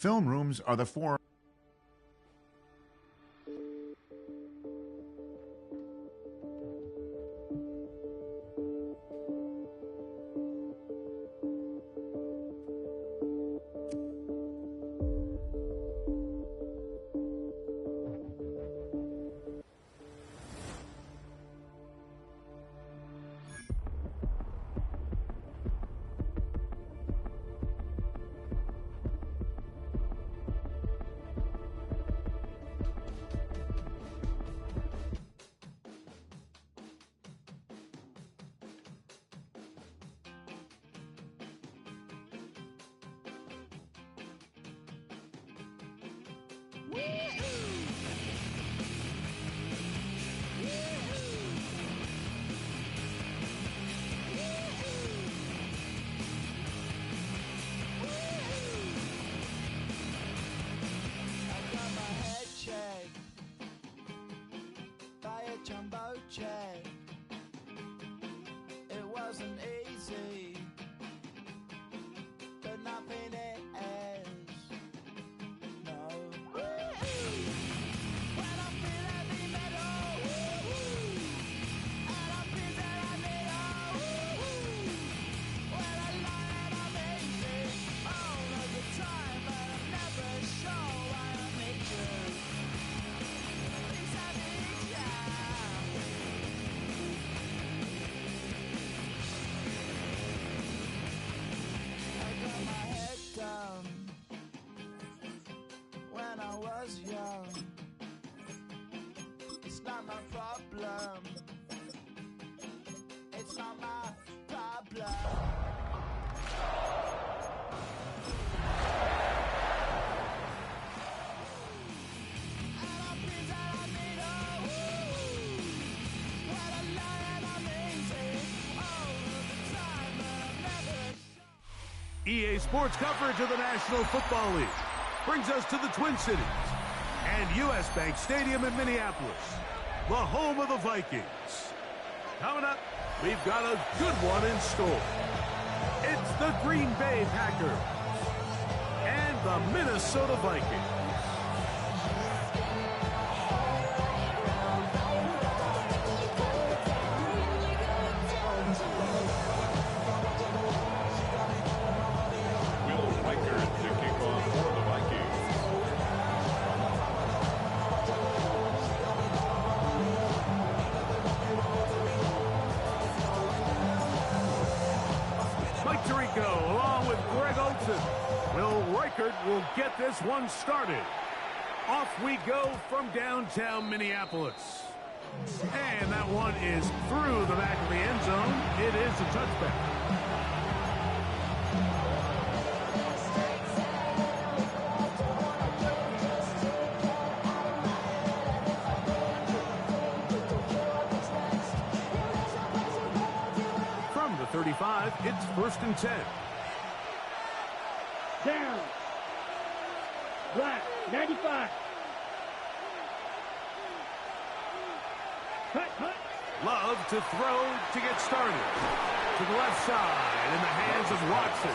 Film rooms are the forum. It wasn't easy, but nothing is. No. When I feel heavy metal, and I feel that I need when I lie and I'm easy all of the time, but I'm never sure why I need you. Things I need you. When I was young, it's not my problem. It's not my problem. And I feel that I need when I lie and I'm easy all of the time, but I'm never. EA Sports coverage of the National Football League brings us to the Twin Cities and U.S. Bank Stadium in Minneapolis, the home of the Vikings. Coming up, we've got a good one in store. It's the Green Bay Packers and the Minnesota Vikings. Along with Greg Olsen, Will Reichert will get this one started. Off we go from downtown Minneapolis. And that one is through the back of the end zone. It is a touchback. From the 35, it's 1st and 10. Down. Black, 95. Hut, hut. Love to throw to get started. To the left side in the hands of Watson.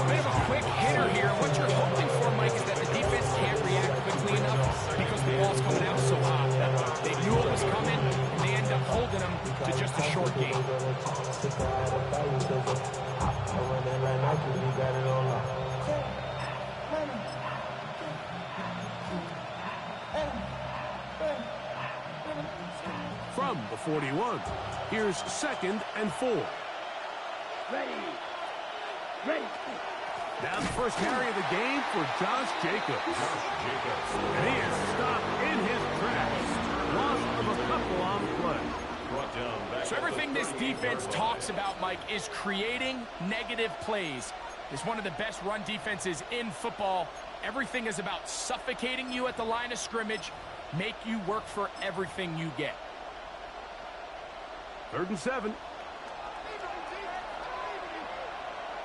Bit of a quick hitter here. What you're hoping for, Mike, is that the defense can't react quickly enough because the ball's coming out so hot. They knew it was coming, and they end up holding them to just a short game. From the 41, here's 2nd and 4. Ready. Ready. Now the first carry of the game for Josh Jacobs. And he is stopped in his tracks. Loss of a couple on the play. So everything this defense talks about, Mike, is creating negative plays. It's one of the best run defenses in football. Everything is about suffocating you at the line of scrimmage, make you work for everything you get. 3rd and 7.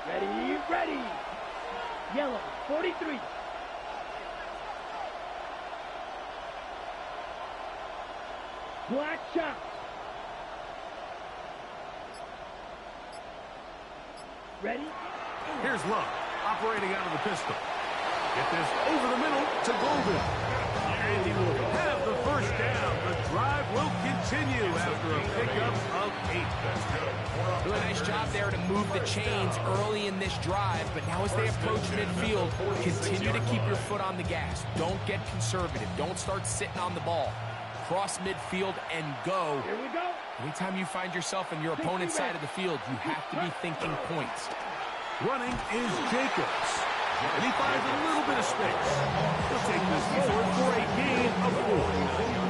Ready, ready. Yellow, 43. Black shot. Ready? Here's Love, operating out of the pistol. Get this over the middle to Golden. And he will have the first down. The drive will continue after a pickup of 8. Really nice job there to move the chains early in this drive, but now as they approach midfield, continue to keep your foot on the gas. Don't get conservative. Don't start sitting on the ball. Cross midfield and go. Here we go. Anytime you find yourself on your opponent's side of the field, you have to be thinking points. Running is Jacobs. And he finds a little bit of space. He'll take this forward for a gain of 4.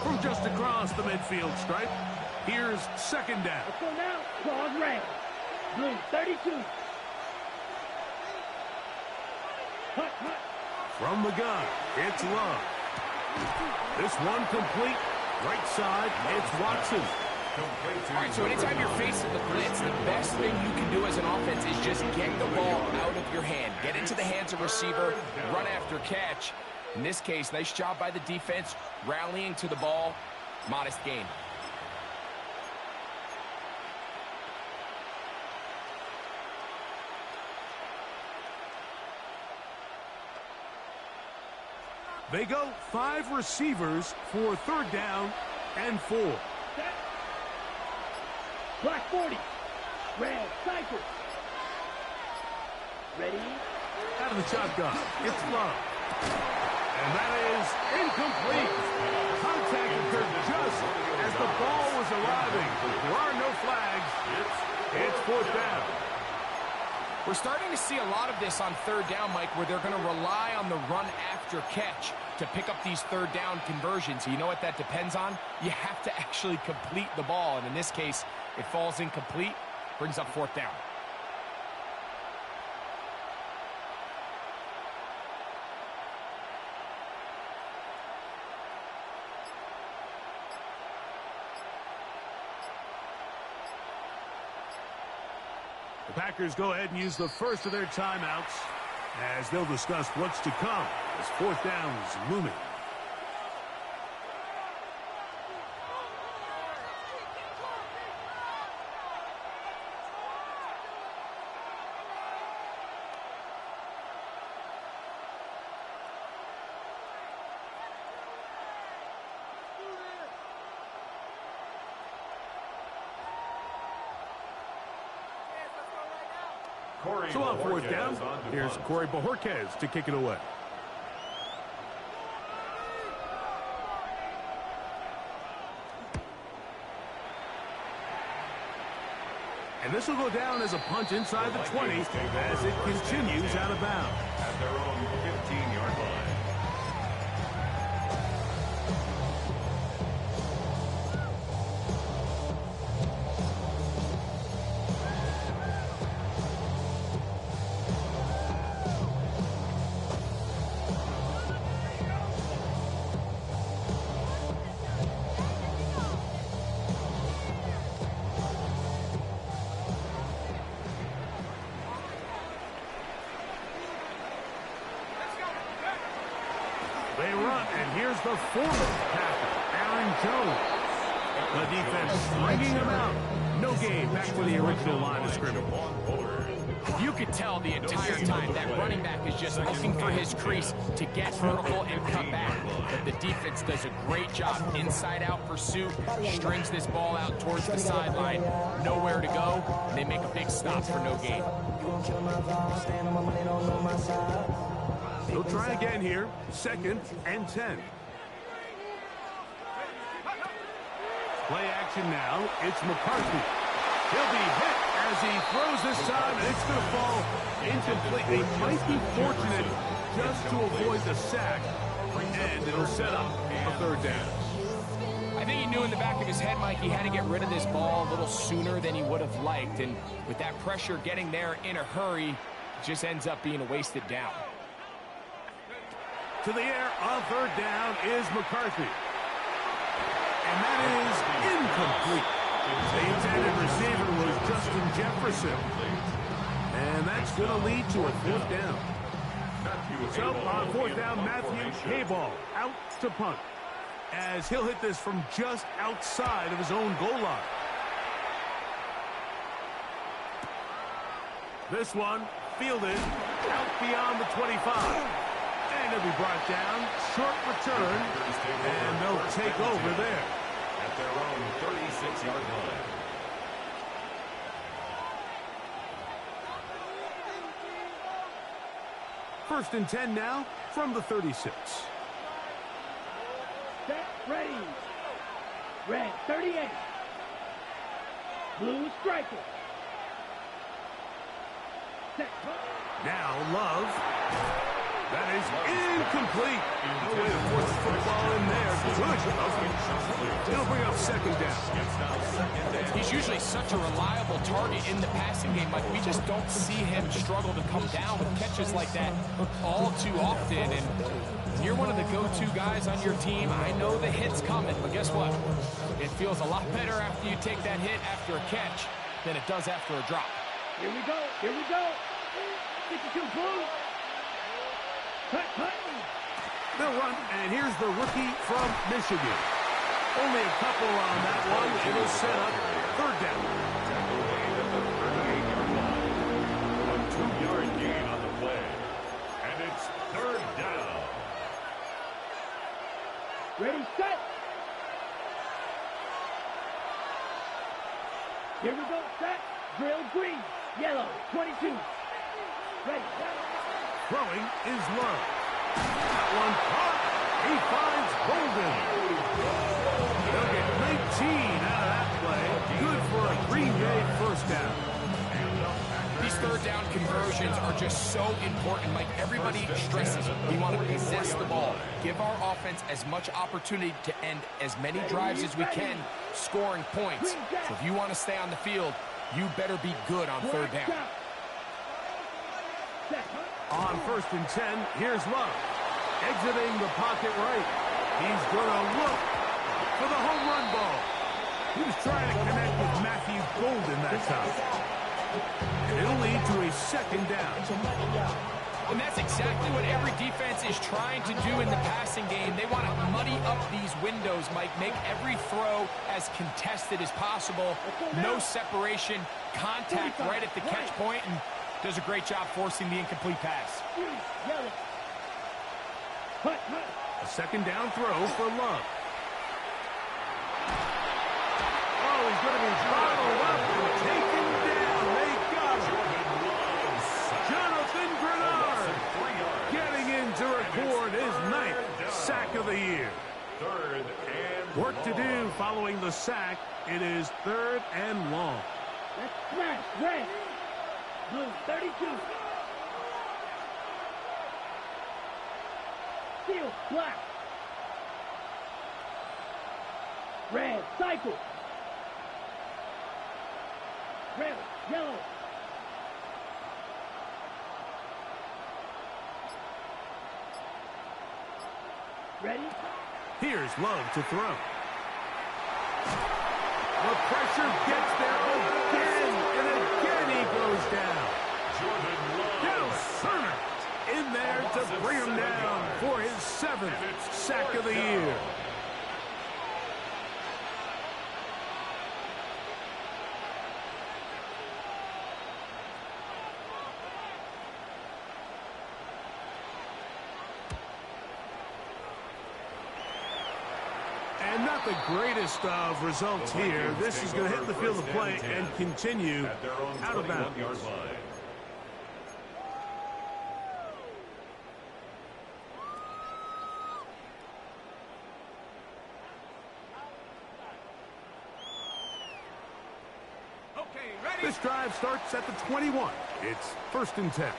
From just across the midfield stripe, here's second down. Let's go now. Claws red. Blue 32. Hut, hut. From the gun, it's Love. This one complete. Right side, it's Watson. All right, so anytime you're facing the blitz, the best thing you can do as an offense is just get the ball out of your hand. Get into the hands of receiver, run after catch. In this case, nice job by the defense, rallying to the ball. Modest gain. They go 5 receivers for third down and 4. Set. Black 40. Red Cypress. Ready? Out of the shotgun, it's Love. And that is incomplete. Contact occurred just as the ball was arriving. There are no flags. It's fourth down. We're starting to see a lot of this on third down, Mike, where they're going to rely on the run after catch to pick up these third down conversions. You know what that depends on? You have to actually complete the ball, and in this case, it falls incomplete, brings up fourth down. The Packers go ahead and use the first of their timeouts as they'll discuss what's to come as fourth down is looming. So on fourth down, here's Corey Bojorquez to kick it away. And this will go down as a punt inside the 20 as it continues out of bounds. At their own 15-yard line. They run, and here's the former Packer, Aaron Jones. The defense stringing him out. No gain, back to the original line of scrimmage. You could tell the entire time that running back is just looking for his crease to get vertical and cut back. But the defense does a great job. Inside-out pursuit, strings this ball out towards the sideline. Nowhere to go, and they make a big stop for no gain. He'll try again here. Second and 10. Play action now. It's McCarthy. He'll be hit as he throws this time, and it's going to fall incomplete. They might be fortunate just to avoid the sack, and it'll set up a third down. I think he knew in the back of his head, Mike, he had to get rid of this ball a little sooner than he would have liked. And with that pressure getting there in a hurry, it just ends up being a wasted down. To the air on third down is McCarthy. And that is incomplete. The intended receiver was Justin Jefferson. And that's going to lead to a fourth down. So on fourth down, Matthew Hayball out to punt, as he'll hit this from just outside of his own goal line. This one fielded out beyond the 25. And he'll be brought down. Short return. And they'll take over there. At their own 36-yard line. First and 10 now from the 36. Set, ready. Red, 38. Blue striker. Set, now Love. That is incomplete. No way to force the football in there. Good. It'll bring up second down. He's usually such a reliable target in the passing game. Like, we just don't see him struggle to come down with catches like that all too often. And when you're one of the go-to guys on your team, I know the hit's coming, but guess what? It feels a lot better after you take that hit after a catch than it does after a drop. Here we go. Here we go. 52 Blue. Cut. They'll run, and here's the rookie from Michigan. Only a couple on that one. It'll set up third down. A 2-yard gain on the play. And it's third down. Ready, set. Here we go, set. Drill green. Yellow, 22. Ready, set. Throwing is Love. That one caught. He finds Golden. They'll get 19 out of that play. Good for a Green Bay first down. These third down conversions are just so important. Like, everybody stresses it. We want to possess the ball. Give our offense as much opportunity to end as many drives as we can, scoring points. So if you want to stay on the field, you better be good on third down. On first and 10, here's Love. Exiting the pocket right. He's going to look for the home run ball. He was trying to connect with Matthew Golden that time. And it'll lead to a second down. And that's exactly what every defense is trying to do in the passing game. They want to muddy up these windows, Mike, make every throw as contested as possible. No separation, contact right at the catch point, and does a great job forcing the incomplete pass. A second down throw for Love. Oh, he's going to be bottled up and taken down. They got him. Jonathan Grenard getting in to record his 9th sack of the year. Third and Work to do following the sack. It is third and long. Let's smash. Red. Blue, 32. Steel, black. Red, cycle. Red, yellow. Ready? Here's Love to throw. The pressure gets there again, and again he goes down. Now Cerner in there to bring him down for his 7th sack of the year. And not the greatest of results here. This is going to hit the field of play and continue at their own out of bounds. 21-yard line. This drive starts at the 21. It's first and 10.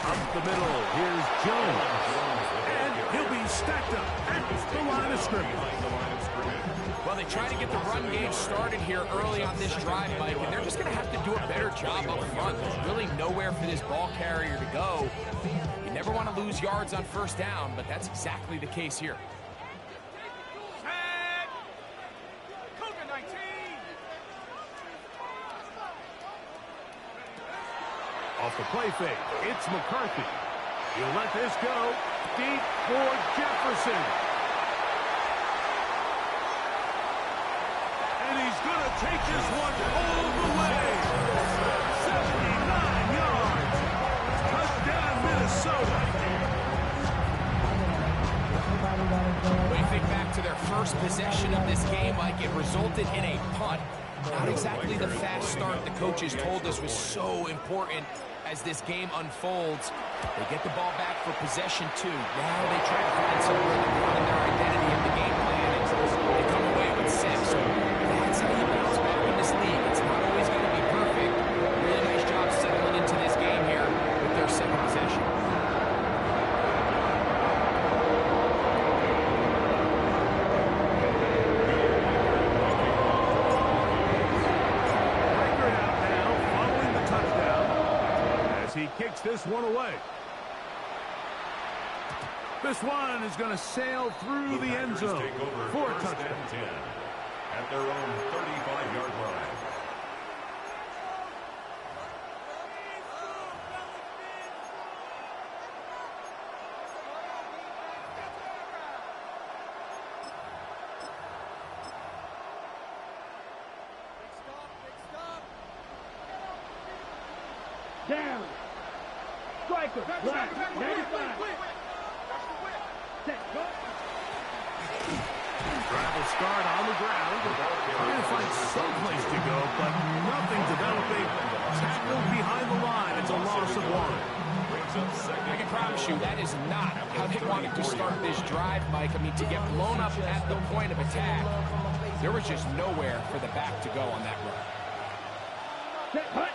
Up the middle, here's Jones. And he'll be stacked up at the line of scrimmage. Well, they try to get the run game started here early on this drive, Mike, and they're just going to have to do a better job up front. There's really nowhere for this ball carrier to go. You never want to lose yards on first down, but that's exactly the case here. Off the play fake, it's McCarthy. He'll let this go deep for Jefferson. And he's going to take this one all the way. 79 yards. Touchdown, Minnesota. When you think back to their first possession of this game, Mike, it resulted in a punt. Not exactly the fast start the coaches told us was so important as this game unfolds. They get the ball back for possession 2. Now they try to find somewhere to find their identity of the game plan. They come away with 6. So that's how you bounce back in this league. It's not always going to be perfect. Really nice job settling into this game here with their second possession. He kicks this one away. This one is going to sail through the end zone for a touchdown. 10 at their own 35-yard line. Down. Striker. Black. 95. Set. Go. Travel start on the ground. Trying to find someplace to go, but nothing developing. Tackled behind the line. It's a loss of 1. I can promise you that is not how they wanted to start this drive, Mike. I mean, to get blown up at the point of attack, there was just nowhere for the back to go on that run. Set. Hut.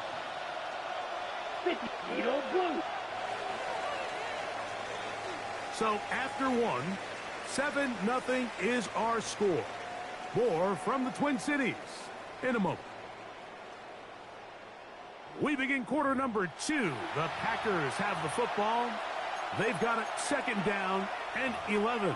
50. Needle blue. So after 1, 7-0 is our score. More from the Twin Cities in a moment. We begin quarter number 2. The Packers have the football. They've got it 2nd down and 11.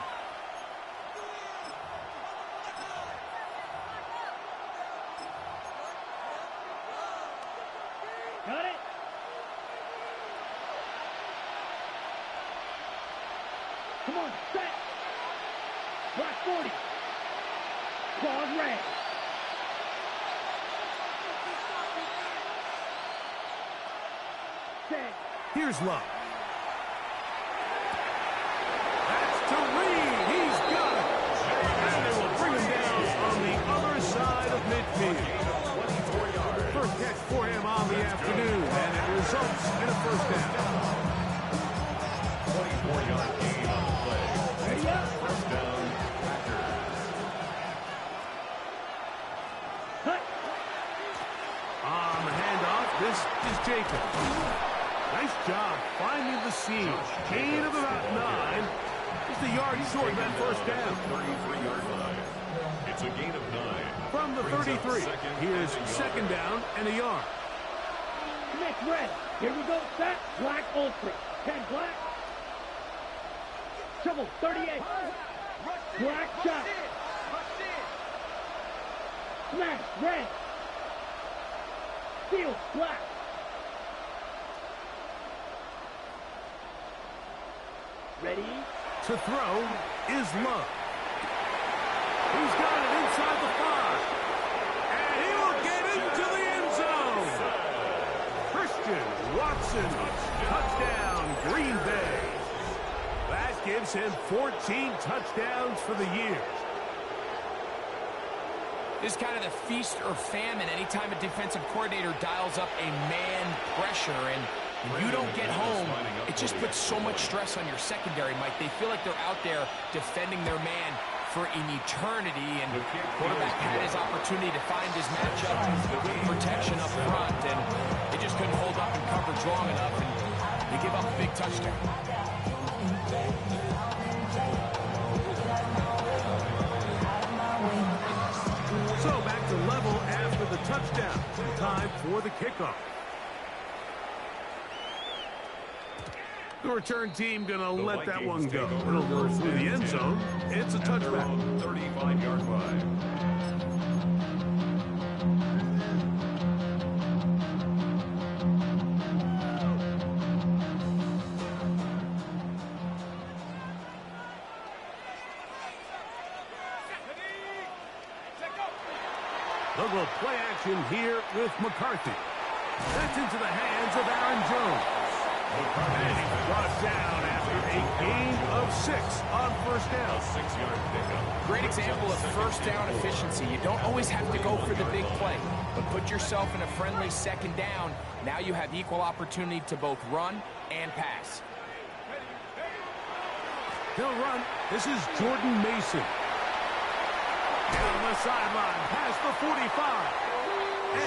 Got it. Come on, set. Black 40. Claws red. Set. Here's Love. That's to Reed. He's got it. And they will bring him down on the other side of midfield. First catch for him on the afternoon, and it results in a 1st down. 24-yard gain on the play. Ready up. 1st down, Packers. Hut. On the handoff, this is Jacob. Nice job finding the seam. Gain of about 9. Just a yard short of that 1st down. 33-yard line. It's a gain of 9. From the 33, here's 2nd down and a yard. Next red. Here we go. Set. Black ultra. 10 black. Trouble. 38. Black shot. Smash. Red. Steel. Black. Ready? To throw is Love. He's got it inside the 5. And he will get into the end zone. Christian Watson, touchdown, Green Bay. That gives him 14 touchdowns for the year. This is kind of the feast or famine anytime a defensive coordinator dials up a man pressure. And when you don't get home, it just puts so much stress on your secondary, Mike. They feel like they're out there defending their man for an eternity. And the quarterback had his opportunity to find his matchup with protection up front. And they just couldn't hold up in coverage long enough. And they give up a big touchdown. So back to level after the touchdown. Time for the kickoff. The return team going to let that one go. It'll go through the end zone. It's a touchback. 35-yard line. They'll go play action here with McCarthy. That's into the hands of Aaron Jones. And he's brought down after a gain of 6 on first down. A 6-yard pickup. Great example of first down efficiency. You don't always have to go for the big play, but put yourself in a friendly second down. Now you have equal opportunity to both run and pass. He'll run. This is Jordan Mason. Down the sideline, past the 45.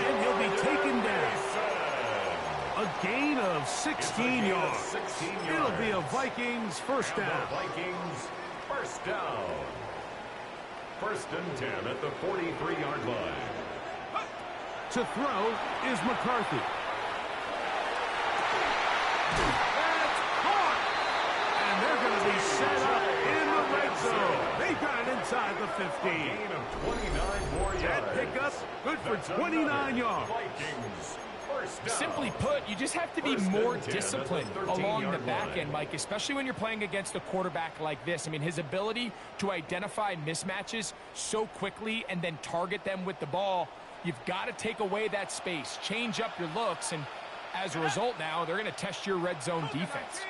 And he'll be taken down. A gain of 16 yards. It'll be a Vikings first down. Vikings first down. 1st and 10 at the 43-yard line. To throw is McCarthy. That's caught. And they're going to be set up in the red zone. They got it inside the 15. Gain of 29 more yards. That pickup, good for 29 yards. Vikings first down. Simply put, you just have to be more disciplined along the back end, Mike, especially when you're playing against a quarterback like this. I mean, his ability to identify mismatches so quickly and then target them with the ball, you've got to take away that space, change up your looks, and as a result now, they're going to test your red zone defense.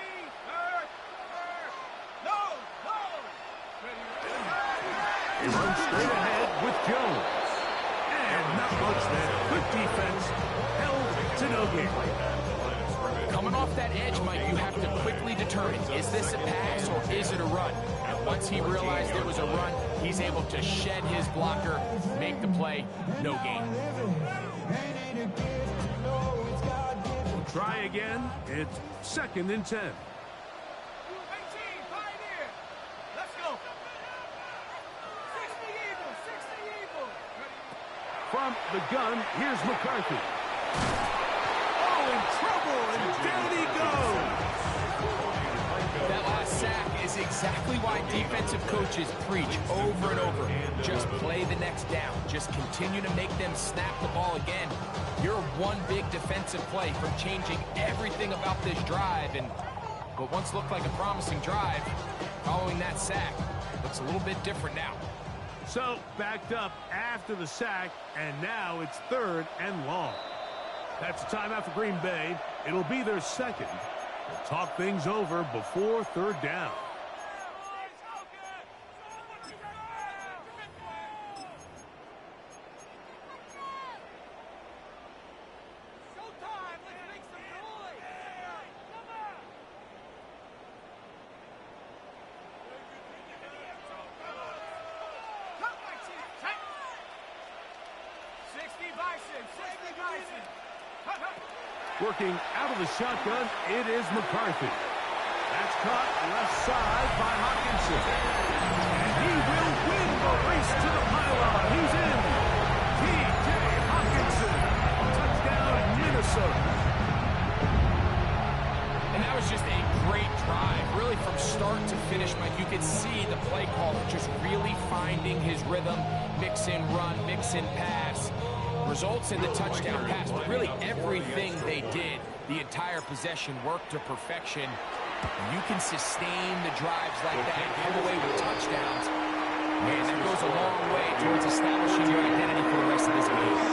He runs straight ahead with Jones. And not much there. Good defense. Held to no gain. Coming off that edge, Mike, you have to quickly determine, is this a pass or is it a run? And once he realized it was a run, he's able to shed his blocker, make the play, no gain. We'll try again. It's 2nd and 10. From the gun, here's McCarthy. Oh, in trouble, and down he goes. That last sack is exactly why defensive coaches preach over and over. Just play the next down. Just continue to make them snap the ball again. You're one big defensive play from changing everything about this drive. And what once looked like a promising drive, following that sack, looks a little bit different now. So, backed up after the sack, and now it's 3rd and long. That's a timeout for Green Bay. It'll be their second. We'll talk things over before 3rd down. Working out of the shotgun, it is McCarthy. That's caught left side by Hawkinson. And he will win the race to the pylon. He's in. T.J. Hawkinson. Touchdown, Minnesota. And that was just a great drive. Really from start to finish, Mike, you could see the play caller just really finding his rhythm. Mix in run, mix in pass. Results in the touchdown pass, but really everything they did, the entire possession worked to perfection. You can sustain the drives like that, come away with touchdowns. Man, that goes a long way towards establishing your identity for the rest of this game.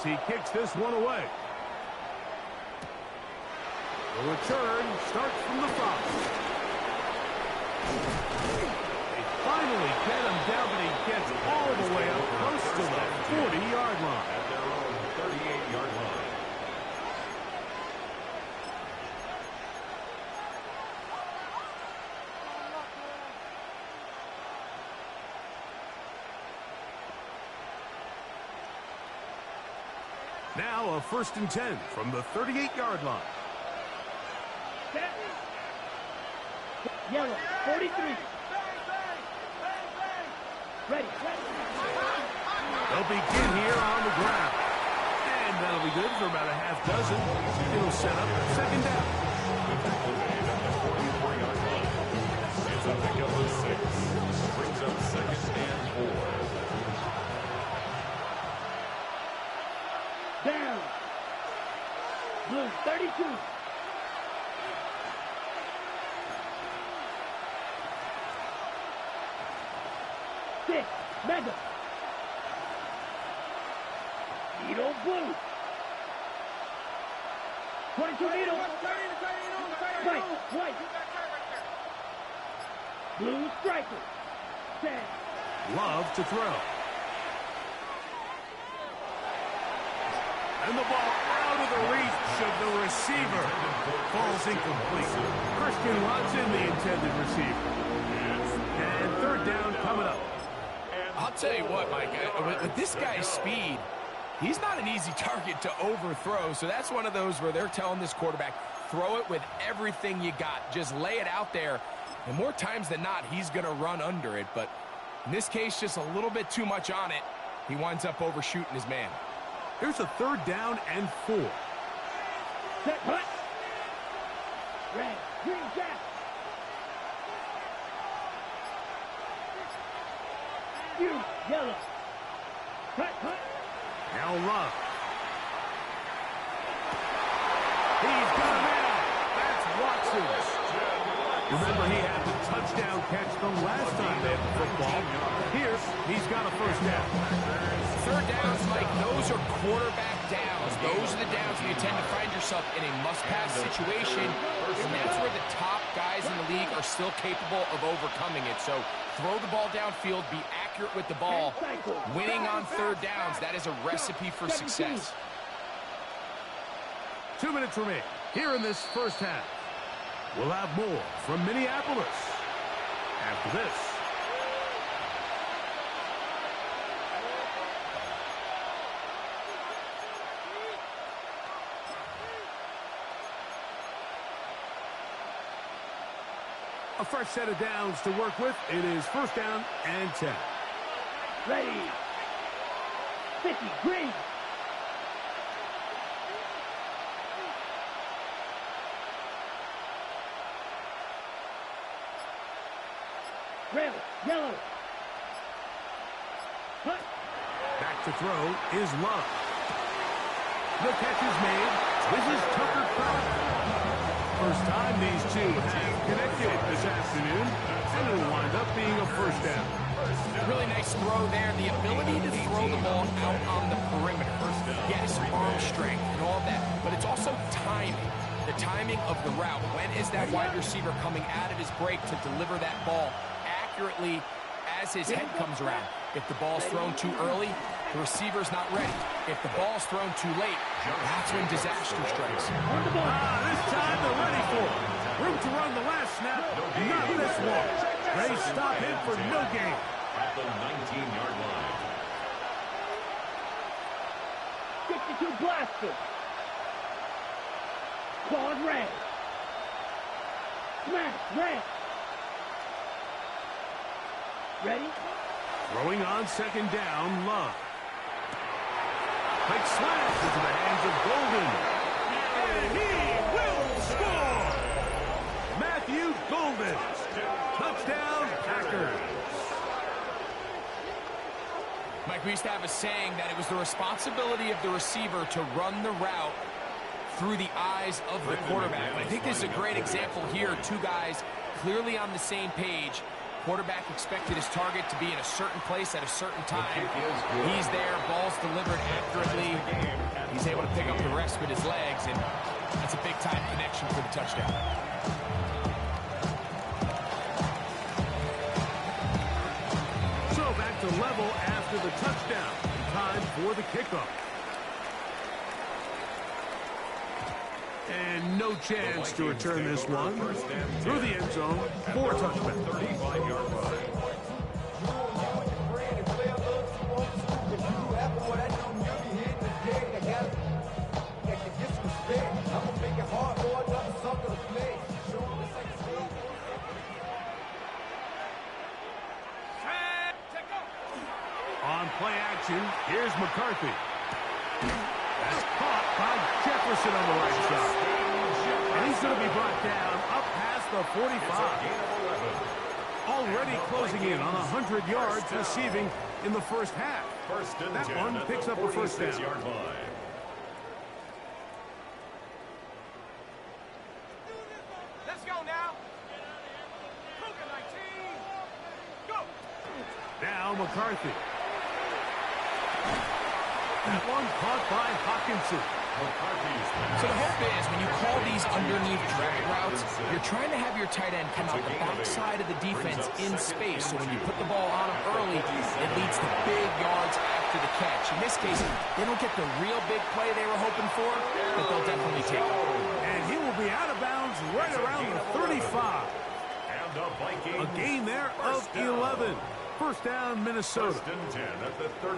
He kicks this one away. The return starts from the 5. They finally get him down, but he gets all the way up close to the 40-yard line. At their own 38-yard line. Now a 1st and 10 from the 38-yard line. Yellow, 43. Ready. They'll begin here on the ground. And that'll be good for about a half dozen. It'll set up 2nd down. It's a up a 6. Brings up 2nd and 4. Down. Blue 32. Six. Mega. Needle blue. 22 needle. White. Blue striker. 10. Love to throw. And the ball out of the reach of the receiver. Falls incomplete. Christian Watson, the intended receiver. And 3rd down coming up. I'll tell you what, Mike, with this guy's speed, he's not an easy target to overthrow. So that's one of those where they're telling this quarterback, throw it with everything you got. Just lay it out there. And more times than not, he's going to run under it. But in this case, just a little bit too much on it. He winds up overshooting his man. Here's a 3rd down and 4. Set hut. Red. Green jack. Yellow. Hut. Now Love. He's got him out. That's Watson's. Remember, he had the touchdown catch the last time they had the football. Here, he's got a 1st down. 3rd downs, Mike, those are quarterback downs. Those are the downs where you tend to find yourself in a must-pass situation, and that's where the top guys in the league are still capable of overcoming it. So throw the ball downfield, be accurate with the ball. Winning on 3rd downs, that is a recipe for success. 2 minutes remaining here in this 1st half. We'll have more from Minneapolis after this. A fresh set of downs to work with. It is 1st down and 10. Ready. 50. Green. Red. Yellow. Hut. Back to throw is Love. The catch is made. This is Tucker Carter. First time these two have connected this afternoon, and it'll wind up being a 1st down. Really nice throw there. The ability to throw the ball out on the perimeter. Yes, arm strength and all of that, but it's also timing. The timing of the route. When is that wide receiver coming out of his break to deliver that ball accurately as his head comes around? If the ball's thrown too early, the receiver's not ready. If the ball's thrown too late, that's when disaster strikes. This time they're ready for it. Room to run the last snap, not this one. They stop him for no gain. At the 19-yard line. 62 blaster. Quad red. Smash red. Ready? Throwing on 2nd down, Love. Quick slash into the hands of Golden. And he will score! Matthew Golden. Touchdown, Packers. Mike, we used to have a saying that it was the responsibility of the receiver to run the route through the eyes of the quarterback. I think this is a great example here. Two guys clearly on the same page. Quarterback expected his target to be in a certain place at a certain time. He's there, ball's delivered accurately. He's able to pick up the rest with his legs, and that's a big-time connection for the touchdown. So back to level after the touchdown. Time for the kickoff. And no chance to return this one. Through the end zone for a touchback. 35-yard line. On play action, here's McCarthy. That's caught by Jefferson on the right side. And he's going to be brought down up past the 45. already closing in on 100 yards receiving in the first half. That one picks up a first down. Let's go now. Cougar 19. Go. Now McCarthy. That one caught by Hawkinson. So the hope is when you call these underneath drag routes, you're trying to have your tight end come out the backside of the defense in space. So when you put the ball on him early, it leads to big yards after the catch. In this case, they don't get the real big play they were hoping for, but they'll definitely take it. And he will be out of bounds right around the 35. A gain there of 11. First down, Minnesota.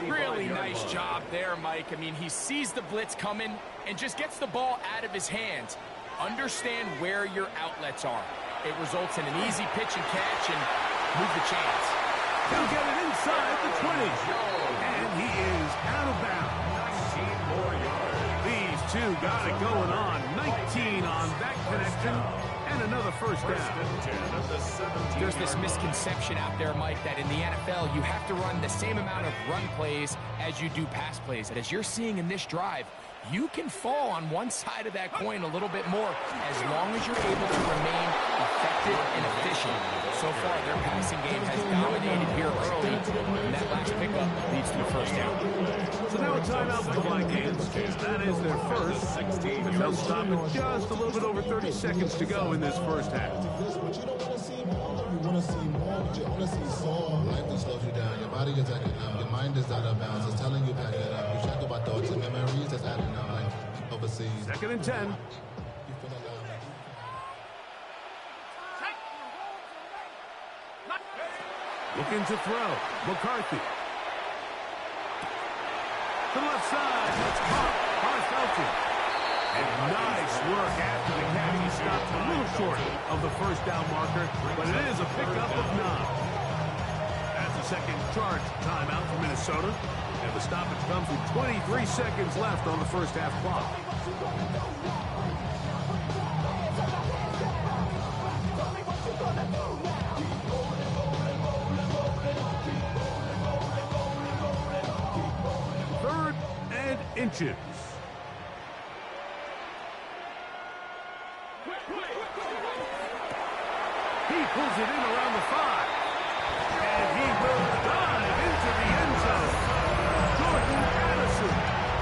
Really nice job there, Mike. I mean, he sees the blitz coming and just gets the ball out of his hands. Understand where your outlets are. It results in an easy pitch and catch and move the chains. He'll get it inside the 20. And he is out of bounds. 19 more yards. These two got it going on. 19 on that connection. And another first down. There's this misconception out there, Mike, that in the NFL you have to run the same amount of run plays as you do pass plays. And as you're seeing in this drive, you can fall on one side of that coin a little bit more as long as you're able to remain effective and efficient. So far, their passing game has dominated here early, and that last pickup leads to the first down. So now a timeout for the Vikings. That is their first. And they'll stop it just a little bit over 30 seconds to go in this first half. But you don't want to see more. You want to see more, but you want to see some. Life that slows you down. Your body is acting up. Your mind is out of bounds. It's telling you back it up. You check about thoughts and memories that's adding up. Like overseas. Second and 10. Looking to throw. McCarthy. To the left side. That's caught by Felton. And nice work after the catch. He stopped a little short of the first down marker, but it is a pickup of 9. That's the second charge timeout for Minnesota. And the stoppage comes with 23 seconds left on the first half clock. Third and inches. He pulls it in around the 5. And he will dive into the end zone. Jordan Addison.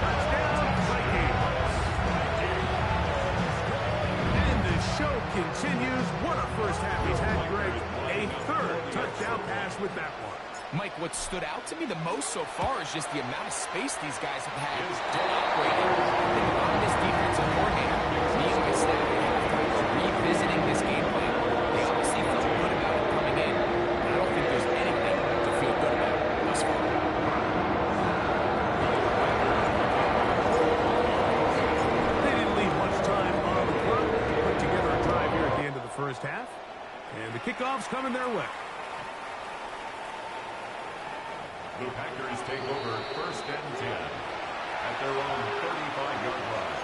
Touchdown, Vikings. And the show continues. What a first half he's had, Greg. A third touchdown pass with that one. Mike, what stood out to me the most so far is just the amount of space these guys have had operating. Think about this defensive coordinator. These guys staff at halftime is revisiting this game plan. They obviously felt good about it coming in, and I don't think there's anything to feel good about thus far. They didn't leave much time on the clock to put together a drive here at the end of the first half. And the kickoff's coming their way. The Packers take over first and 10 at their own 35-yard line.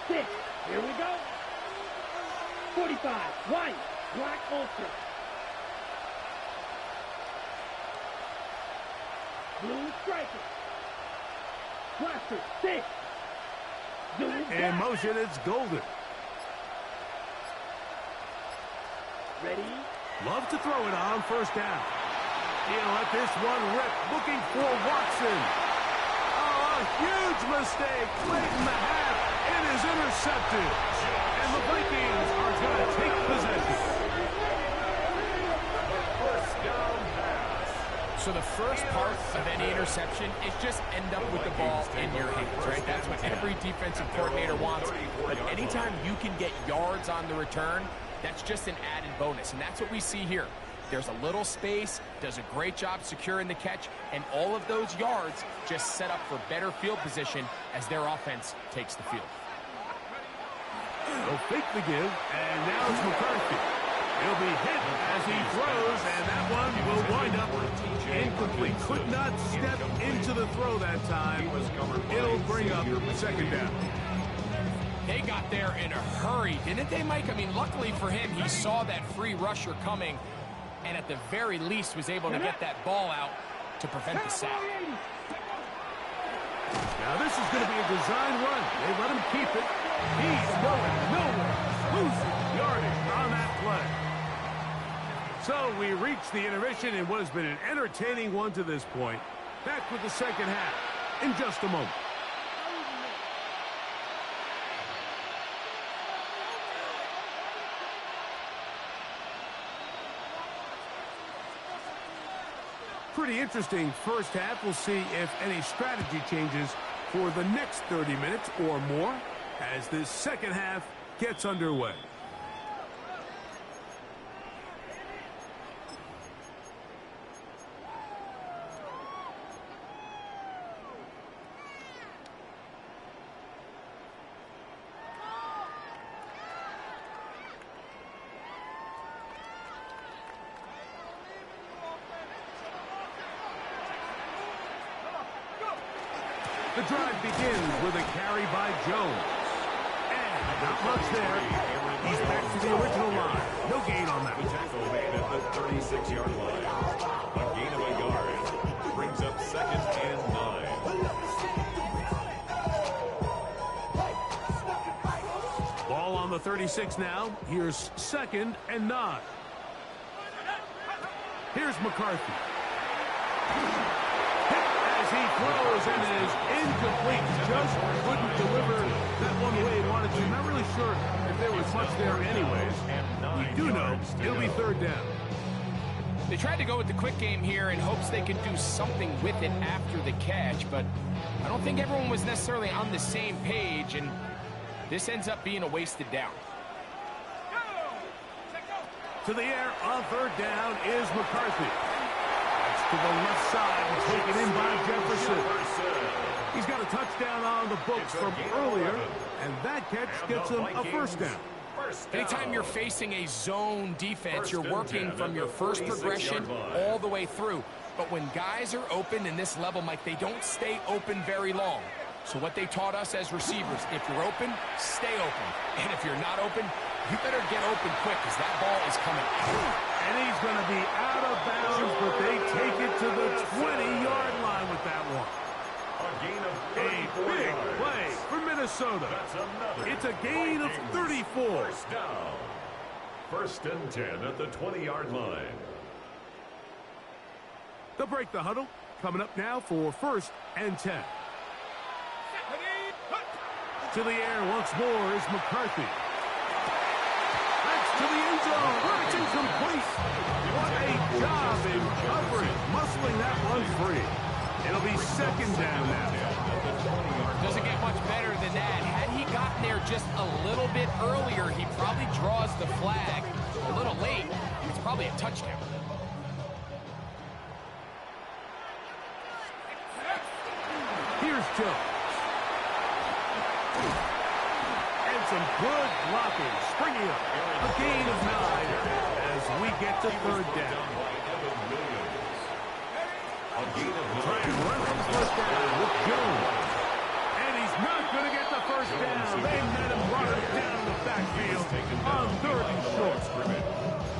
Six. Here we go. 45. White. Black ultra. Blue striker. Blaster. 6. In motion, it's Golden. Ready? Love to throw it on first down. He'll let this one rip. Looking for Watson. Oh, a huge mistake. Late in the half. It is intercepted. And the Vikings are going to take possession. So the first part of any interception is just end up with the ball in your hands, right? That's what every defensive coordinator wants. But anytime you can get yards on the return, that's just an added bonus. And that's what we see here. There's a little space, does a great job securing the catch, and all of those yards just set up for better field position as their offense takes the field. He'll fake the give, and now it's McCarthy. He'll be hit as he throws, and that one will wind up incomplete. Could not step into the throw that time. It'll bring up second down. They got there in a hurry, didn't they, Mike? I mean, luckily for him, he saw that free rusher coming, and at the very least was able to get that ball out to prevent the sack. Now this is going to be a design run. They let him keep it. He's going nowhere. Losing yardage on that play. So we reach the intermission in what has been an entertaining one to this point. Back with the second half in just a moment. Pretty interesting first half. We'll see if any strategy changes for the next 30 minutes or more as this second half gets underway. The drive begins with a carry by Jones. And not much there. He's back to the original line. No gain on that. Tackle made at the 36-yard line. A gain of a yard brings up second and 9. Ball on the 36 now. Here's second and 9. Here's McCarthy. He throws and it is incomplete. Just couldn't deliver that one the way he wanted to. Not really sure if there was much there anyways. We do know it'll be third down. They tried to go with the quick game here in hopes they could do something with it after the catch, but I don't think everyone was necessarily on the same page, and this ends up being a wasted down. To the air on third down is McCarthy. To the left side and taken in by Jefferson. He's got a touchdown on the books from earlier, and that catch gets him a first down. Anytime you're facing a zone defense, you're working from your first progression all the way through. But when guys are open in this level, Mike, they don't stay open very long. So what they taught us as receivers, if you're open, stay open. And if you're not open, you better get open quick because that ball is coming. And he's going to be out of bounds, but they take it to the 20-yard line with that one. A gain of A 34 big yards. play for Minnesota. It's a gain of 34. First down. First and 10 at the 20-yard line. They'll break the huddle. Coming up now for first and 10. To the air once more is McCarthy. That's to the end zone. It's incomplete. What a job in covering, muscling that one free. It'll be second down now. Doesn't get much better than that. Had he gotten there just a little bit earlier, he probably draws the flag. A little late. It's probably a touchdown. Here's Jones. And some good blocking. Springing up. A gain of 9 as we get to third down. Try and run for the first down with Jones. And he's not going to get the first down. They met him, brought him down the backfield on third and short.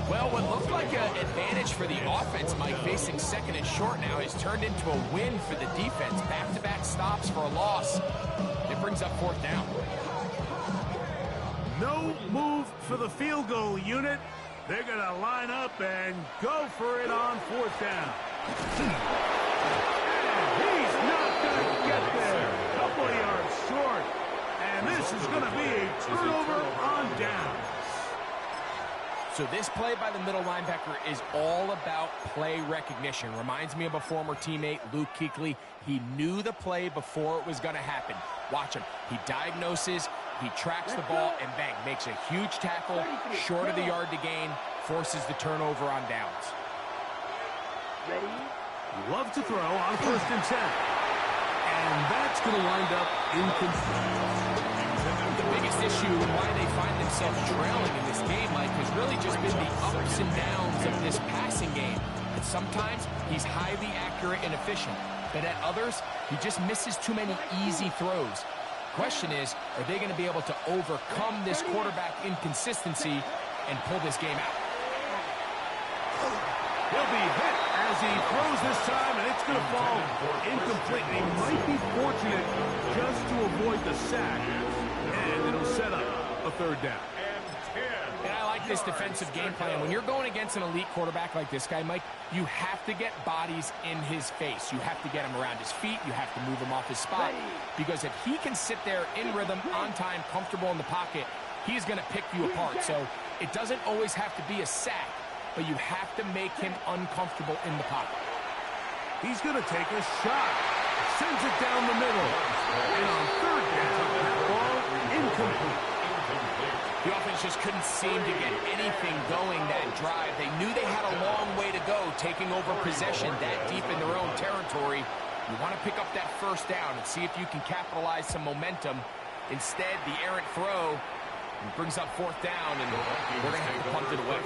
Well, what looked like an advantage for the offense, Mike, facing second and short now, has turned into a win for the defense. Back-to-back stops for a loss. It brings up fourth down. No move for the field goal unit. They're going to line up and go for it on fourth down. And he's not going to get there. A couple of yards short. And this is going to be a turnover on downs. So this play by the middle linebacker is all about play recognition. Reminds me of a former teammate, Luke Kuechly. He knew the play before it was going to happen. Watch him. He diagnoses, he tracks the ball, and bang, makes a huge tackle, short of the yard to gain, forces the turnover on downs. Love to throw on first and 10. And that's going to wind up incomplete. the biggest issue and why they find themselves trailing in this game, Mike, has really just been the ups and downs of this passing game. And sometimes he's highly accurate and efficient, but at others, he just misses too many easy throws. Question is, are they going to be able to overcome this quarterback inconsistency and pull this game out? He'll be hit as he throws this time, and it's going to fall incomplete. He might be fortunate just to avoid the sack, and it'll set up a third down. And I like this defensive game plan. When you're going against an elite quarterback like this guy, Mike, you have to get bodies in his face. You have to get him around his feet. You have to move him off his spot. Because if he can sit there in rhythm, on time, comfortable in the pocket, he's going to pick you apart. So it doesn't always have to be a sack, but you have to make him uncomfortable in the pocket. He's going to take a shot. Sends it down the middle. And on third down, that ball incomplete. The offense just couldn't seem to get anything going that drive. They knew they had a long way to go, taking over possession that deep in their own territory. You want to pick up that first down and see if you can capitalize some momentum. Instead, the errant throw brings up fourth down, and we're going to have to punt it away.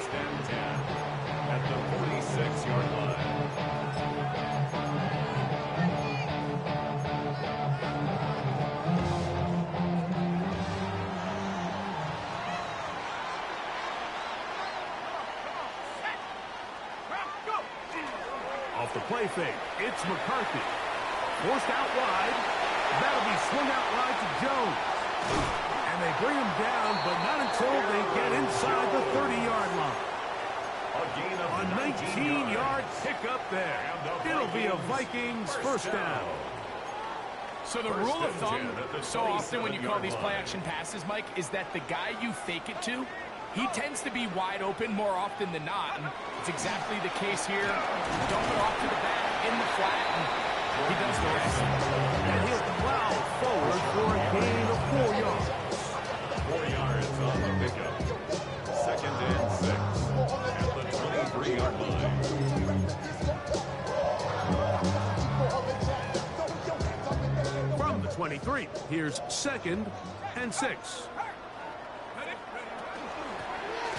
At the 46-yard line. Off the play fake, it's McCarthy. Forced out wide. That'll be swung out wide to Jones. And they bring him down, but not until they get inside the 30-yard line. A 19-yard pickup there. It'll be a Vikings first down. So the rule of thumb, so often when you call these play-action passes, Mike, is that the guy you fake it to, he tends to be wide open more often than not. And it's exactly the case here. Dump it off to the back, in the flat, and he does the rest. And he'll plow forward for a gain of 4 yards. 4 yards on the pickup. 2nd and 6 at the 23-yard line. From the 23, here's 2nd and 6.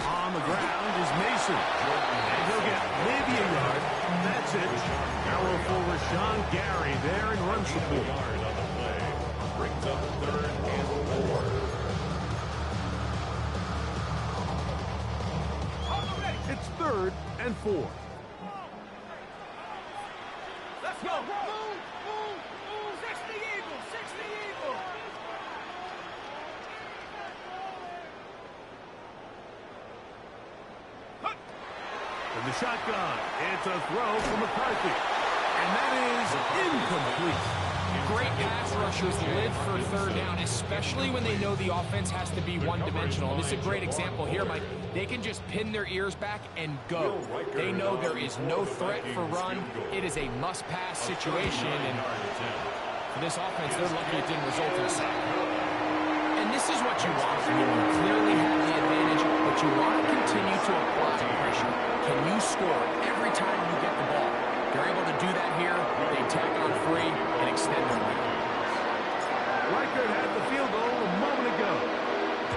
On the ground is Mason. And he'll get maybe a yard. That's it. Arrow for Rashawn Gary there in run support. Yard on the play. Brings up 3rd and 4. It's 3rd and 4. Let's go. Move, move, move. 60 Eagles, 60 Eagles. And the shotgun. It's a throw for McCarthy. And that is incomplete. Great pass rushers live for third down, especially when they know the offense has to be one-dimensional. And this is a great example here, Mike. They can just pin their ears back and go. They know there is no threat for run. It is a must-pass situation. And for this offense, they're lucky it didn't result in a sack. And this is what you want. I mean, you clearly have the advantage, but you want to continue to apply pressure. Can you score every time you get the ball? They're able to do that here. They tack on 3 and extend their lead. Reichert had the field goal a moment ago.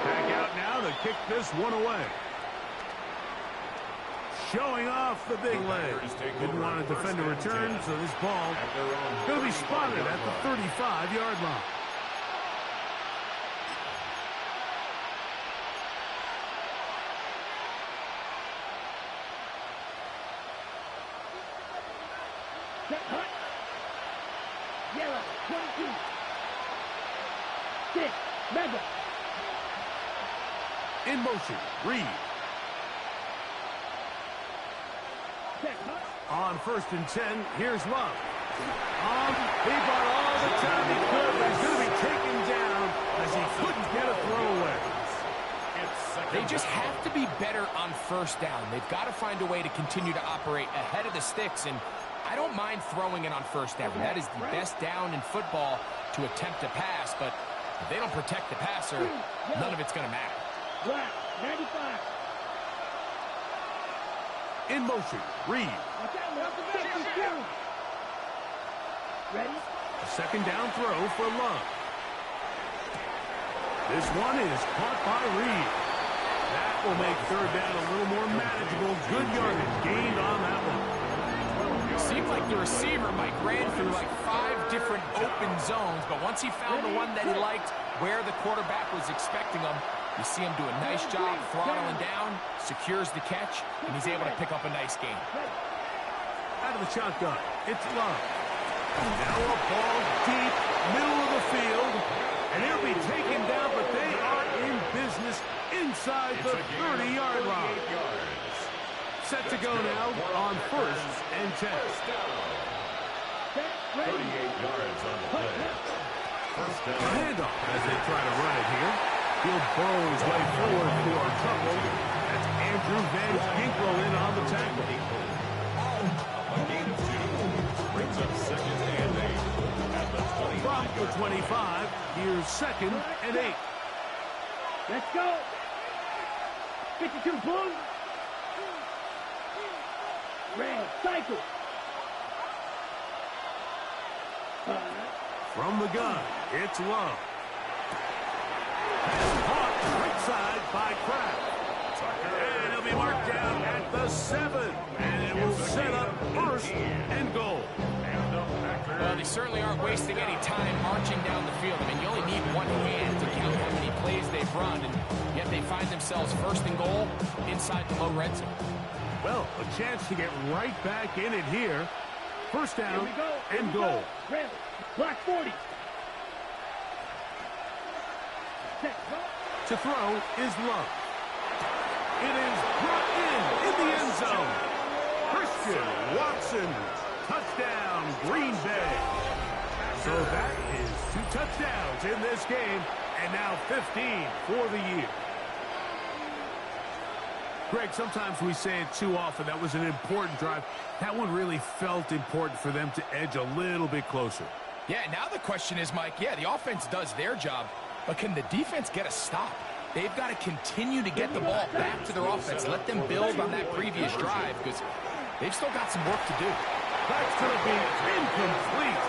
Back out now to kick this one away. Showing off the big leg. Didn't want to defend a return, so this ball going to be spotted at the 35-yard line. Hut. Yellow, 22. 6, Mega. In motion, Reed. Check, Hut. On 1st and 10, here's Love. He bought all the time he could, but he's going to be taken down as he couldn't get a throwaway. They just have to be better on first down. They've got to find a way to continue to operate ahead of the sticks, and I don't mind throwing it on first down. That is the best down in football to attempt to pass, but if they don't protect the passer, none of it's going to matter. Black, 95. In motion, Reed. Watch out, man. Ready? A 2nd down throw for Love. This one is caught by Reed. That will make third down a little more manageable. Good yardage gained on that one. It seemed like the receiver, Mike, ran through like 5 different open zones, but once he found the one that he liked where the quarterback was expecting him, you see him do a nice job throttling down, secures the catch, and he's able to pick up a nice gain. Out of the shotgun, it's Love. Now a ball deep, middle of the field, and he'll be taken down, but they are in business inside the 30-yard line. Set to go now on 1st and 10. 38 yards on the play. First down. A handoff as they try to run it here. He'll burrow his way forward for a couple. That's Andrew Van Ginkel in on the tackle. A gain of 2 brings up 2nd and 8 at the 25. From the 25, here's 2nd and 8. Let's go. 52 Bulls. Red, cycle. From the gun, it's Love. Caught right side by Kraft. And he'll be marked down at the 7. And it will set up 1st and goal. Well, they certainly aren't wasting any time marching down the field. I mean, you only need one hand to count how many plays they've run, and yet they find themselves 1st and goal inside the low red zone. Well, a chance to get right back in it here. 1st down and goal. Red, block 40. To throw is Love. It is brought in the end zone. Christian Watson, touchdown, Green Bay. So that is 2 touchdowns in this game, and now 15 for the year. Greg, sometimes we say it too often. That was an important drive. That one really felt important for them to edge a little bit closer. Yeah, now the question is, Mike, yeah, the offense does their job, but can the defense get a stop? They've got to continue to get the ball back to their offense. Let them build on that previous drive because they've still got some work to do. That's going to be incomplete.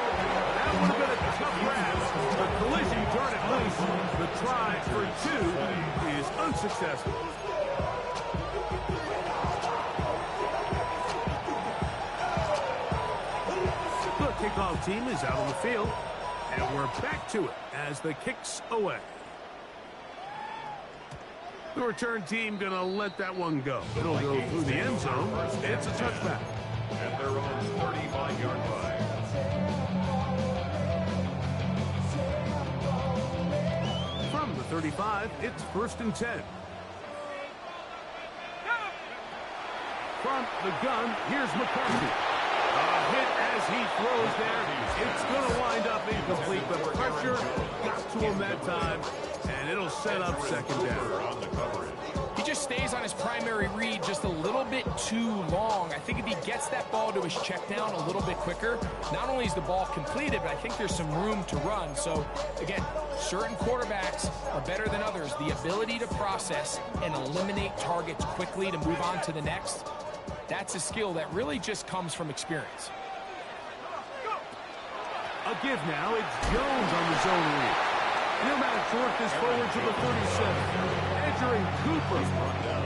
That would have been a tough grab. The collision turned it loose. The try for 2 is unsuccessful. The kickoff team is out on the field, and we're back to it as the kick's away. The return team going to let that one go. It'll go through the end zone. It's a touchback. At their own 35-yard line. From the 35, it's 1st and 10. From the gun, here's McCarthy. A hit as he throws there. It's going to wind up incomplete, but pressure got to him that time, and it'll set up 2nd down. He just stays on his primary read just a little bit too long. I think if he gets that ball to his check down a little bit quicker, not only is the ball completed, but I think there's some room to run. So, again, certain quarterbacks are better than others. The ability to process and eliminate targets quickly to move on to the next, that's a skill that really just comes from experience. A give now. It's Jones on the zone read. He'll manage to work this forward to the 37. Entering Cooper.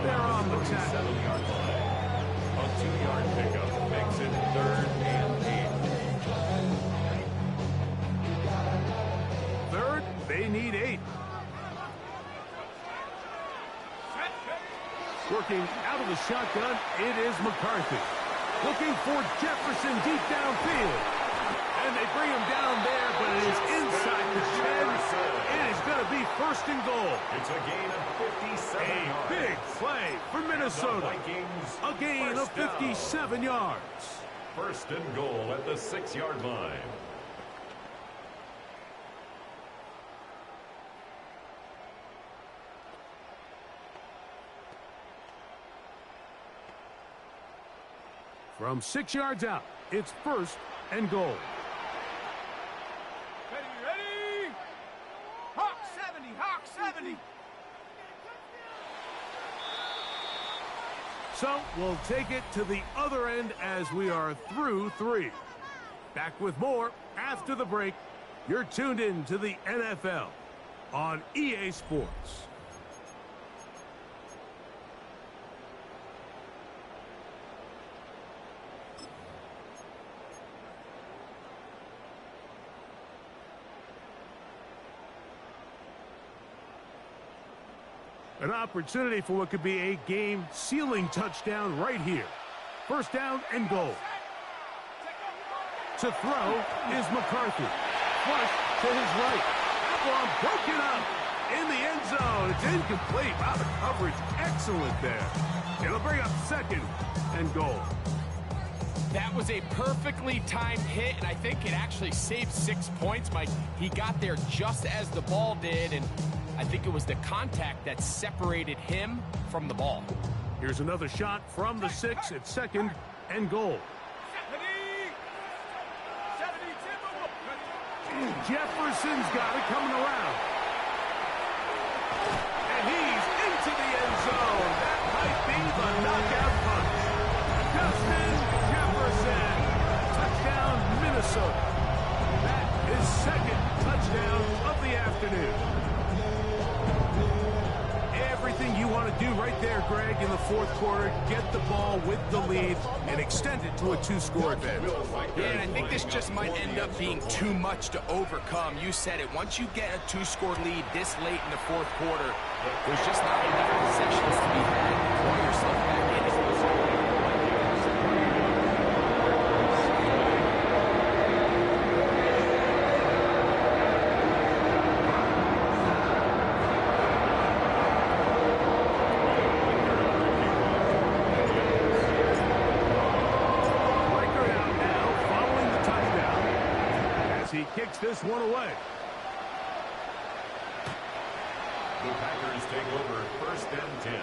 They're on the tackle. A 2-yard pickup makes it 3rd and 8. 3rd, they need 8. Working out of the shotgun, it is McCarthy. Looking for Jefferson deep downfield. And they bring him down there, but it is inside the 10. It is going to be 1st and goal. It's a gain of 57 yards. A big play for Minnesota. A gain of 57 yards. 1st and goal at the 6-yard line. From 6 yards out, it's 1st and goal. Ready? Hawk 70, Hawk 70. So we'll take it to the other end as we are through 3. Back with more after the break. You're tuned in to the NFL. on EA Sports. An opportunity for what could be a game-sealing touchdown right here. First down and goal. To throw is McCarthy. Flush to his right. That ball broken up in the end zone. It's incomplete. Wow, the coverage excellent there. It'll bring up second and goal. That was a perfectly timed hit, and I think it actually saved 6 points, Mike. He got there just as the ball did, and I think it was the contact that separated him from the ball. Here's another shot from the 6 at second and goal. Jefferson's got it coming around. And he's into the end zone. That might be the knockout punch. Justin Jefferson. Touchdown, Minnesota. That is second touchdown of the afternoon. Everything you want to do right there, Greg, in the fourth quarter, get the ball with the lead and extend it to a 2-score advantage. Yeah, and I think this just might end up being too much to overcome. You said it. Once you get a 2-score lead this late in the fourth quarter, there's just not enough possessions to be had to draw yourself back in. He kicks this one away. The Packers take over first and 10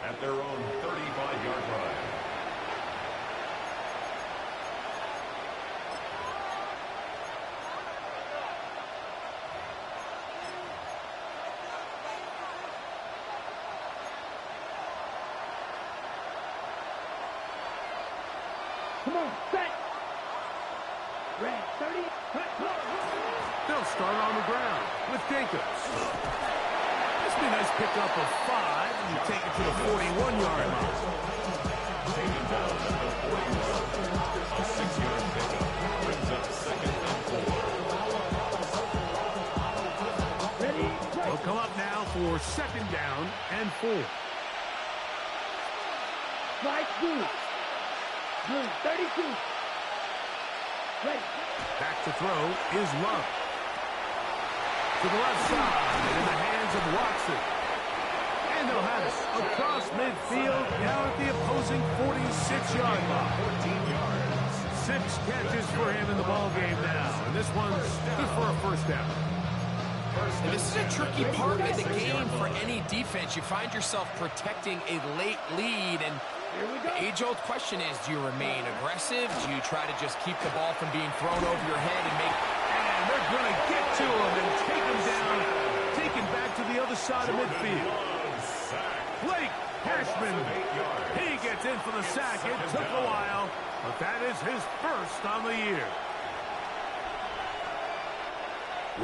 at their own 35-yard line. Come on, set. Red 30. They'll start on the ground with Jacobs. This will be a nice pickup of 5, and you take it to the 41-yard line. Taken down at the 41. A 6-yard pickup brings up second and 4. Ready, They'll come up now for second down and 4. Slide through. Blue 32. Ready. Back to throw is Love. To the left side, in the hands of Watson. And they'll have it across midfield, down at the opposing 46-yard line. 14 yards. 6 catches for him in the ball game now. And this one's good for a first down. And this is a tricky part of the game for any defense. You find yourself protecting a late lead, and the age-old question is, do you remain aggressive? Do you try to just keep the ball from being thrown over your head and make... And they're going to get to him and take him down, take him back to the other side of midfield. Blake Cashman, he gets in for the sack. It took a while, but that is his first on the year.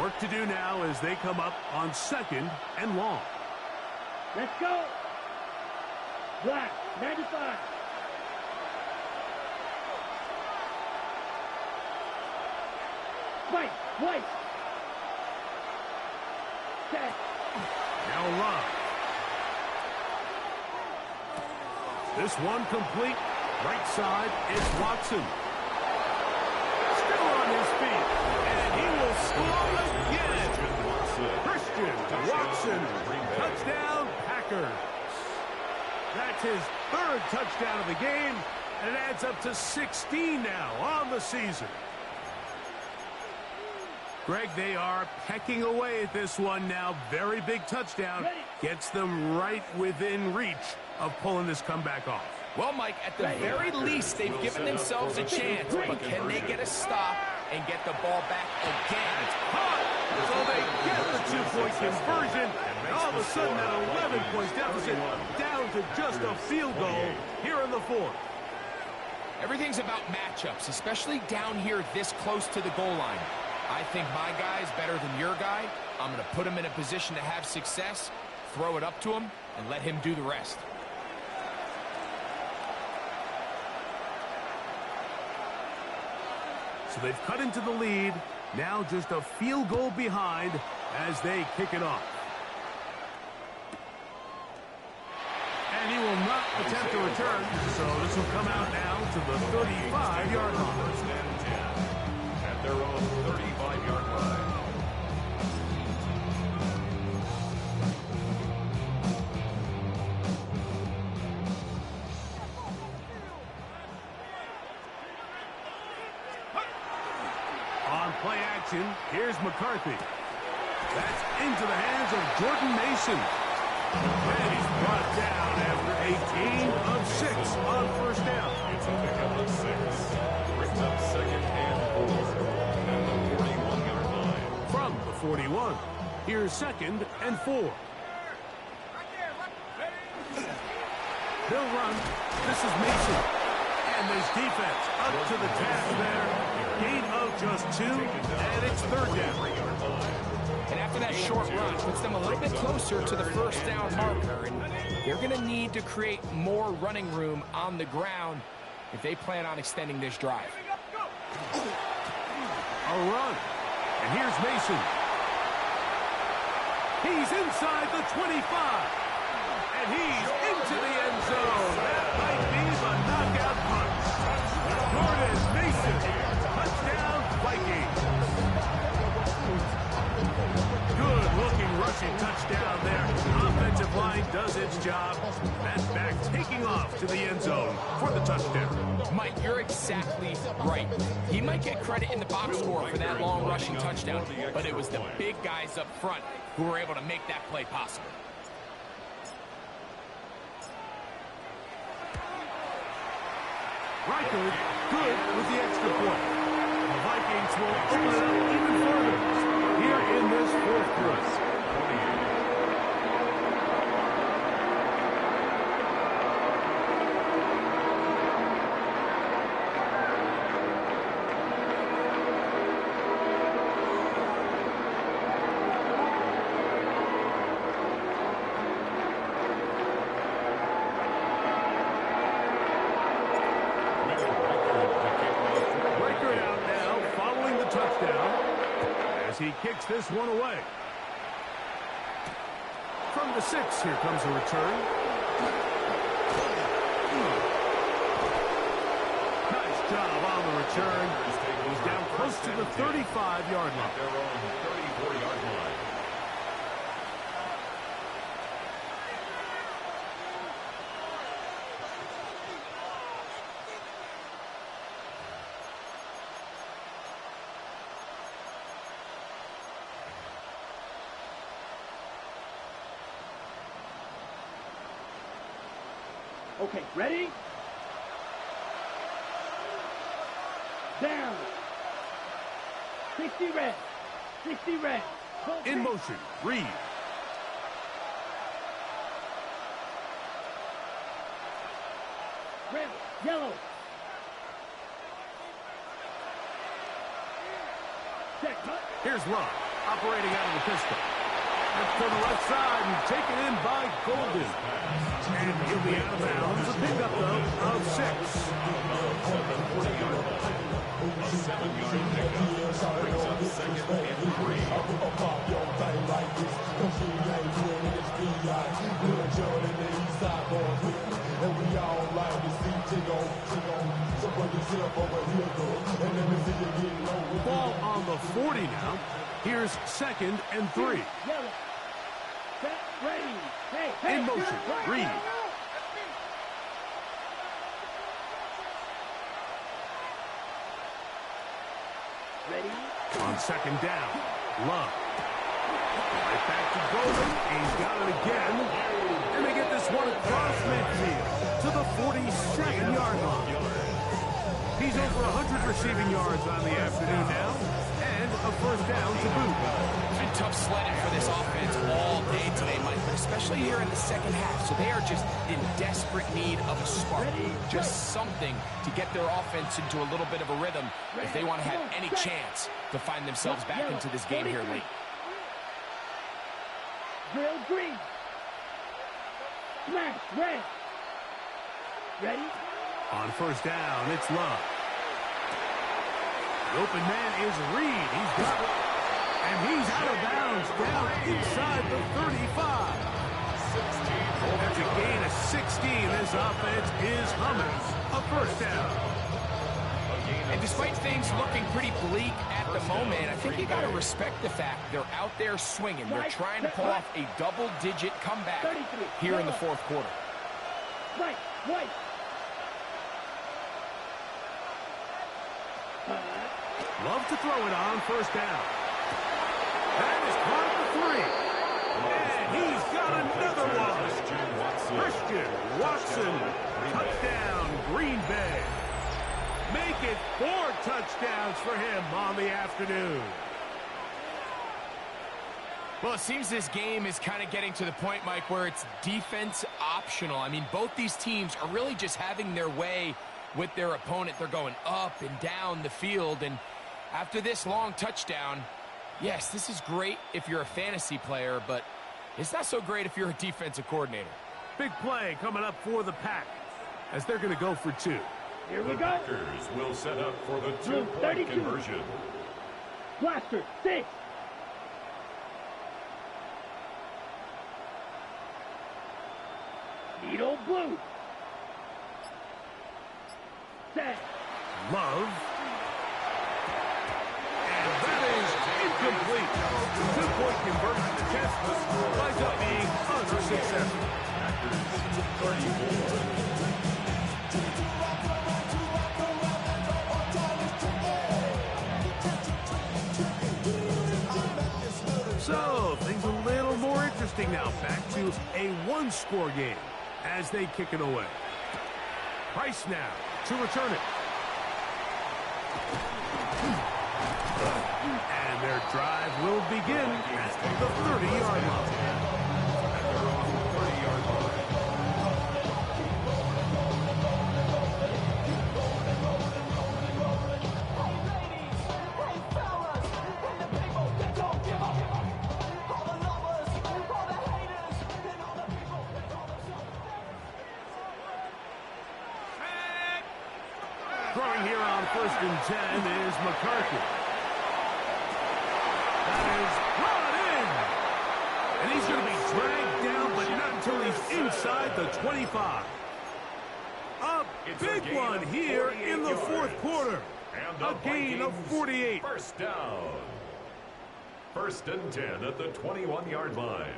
Work to do now as they come up on second and long. Let's go. Black 95. White. White. Set. Now Love. This one complete. Right side, it's Watson. Still on his feet. And he will score again. Christian Watson. Touchdown, Packers. That's his 3rd touchdown of the game. And it adds up to 16 now on the season. Greg, they are pecking away at this one now. Very big touchdown. Gets them right within reach of pulling this comeback off. Well, Mike, at the very least, they've given themselves a chance, but can they get a stop and get the ball back again? So they get the 2-point conversion, and all of a sudden that 11-point deficit down to just a field goal here in the 4th. Everything's about matchups, especially down here this close to the goal line. I think my guy's better than your guy. I'm going to put him in a position to have success, throw it up to him, and let him do the rest. So they've cut into the lead. Now just a field goal behind as they kick it off. And he will not attempt to return, so this will come out now to the 35-yard line. First and 10 at their own 35-yard line. On play action, here's McCarthy. That's into the hands of Jordan Mason. And he's brought down after a gain of 6 on first down. It's a pickup of 6. Brings up second and 4 at the 41-yard line. From the 41, here's second and 4. They'll run. This is Mason. And this defense up to the task there. Gain of just 2, and it's third down. And after that short run, puts them a little bit closer to the first down marker. And they're going to need to create more running room on the ground if they plan on extending this drive. A run. And here's Mason. He's inside the 25. And he's into the end zone. That might be the knockout punch. Jordan Mason. Touchdown, Vikings. Good-looking rushing touchdown there. Offensive line does its job. That back taking off to the end zone for the touchdown. Mike, you're exactly right. He might get credit in the box score for that long rushing touchdown, but it was the big guys up front who were able to make that play possible. Reichard, good with the extra point. The Vikings will open it up even further here in this fourth quarter. He kicks this one away. From the 6, here comes a return. Nice job on the return. He's down close to the 35-yard line. Their own 34-yard line. Okay, ready? Down. 60 red. 60 red. In motion, Reed. Red, yellow. Check. Here's Love, operating out of the pistol. That's to the left side and taken in by Golden. And he'll be out of bounds. A pickup, though, of 6. A 7-yard pickup brings up second and 3. Ball on the 40 now. Here's second and 3. Yellow. Set, ready. Hey, In motion, Reed. Ready? On second down, Love. Right back to Golden. He's got it again. And they get this one across midfield to the 47-yard line. He's over 100 receiving yards on the afternoon now. And a first down to boot. And tough sledding for this offense all day today, Mike, but especially here in the second half. So they are just in desperate need of a spark, just something to get their offense into a little bit of a rhythm if they want to have any chance to find themselves back into this game here late. Drill green. Smash red. Ready? On first down, it's Love. The open man is Reed. He's got it. And he's out of bounds down inside the 35. That's a gain of 16. This offense is humming. A first down. And despite things looking pretty bleak at the moment, I think you got to respect the fact they're out there swinging. They're trying to pull off a double-digit comeback here in the fourth quarter. Right, right. Love to throw it on first down. That is caught at the 3. And he's got another one. Christian Watson. Touchdown, Green Bay. Make it 4 touchdowns for him on the afternoon. Well, it seems this game is kind of getting to the point, Mike, where it's defense optional. I mean, both these teams are really just having their way with their opponent. They're going up and down the field, and after this long touchdown, yes, this is great if you're a fantasy player, but it's not so great if you're a defensive coordinator. Big play coming up for the Pack as they're going to go for 2. Here we The go. Packers will set up for the Blue 2-point 32. conversion. Blaster 6. Needle blue. Set. Love. And that is incomplete. The 2-point conversion attempt winds up being unsuccessful. Packers 34. So, things a little more interesting now. Back to a 1-score game as they kick it away. Price now to return it. And their drive will begin at the 30-yard line. Throwing here on 1st and 10 is McCarthy. That is brought in. And he's going to be dragged down, but not until he's inside the 25. A big one here in the fourth quarter. A gain of 48. First down. 1st and 10 at the 21-yard line.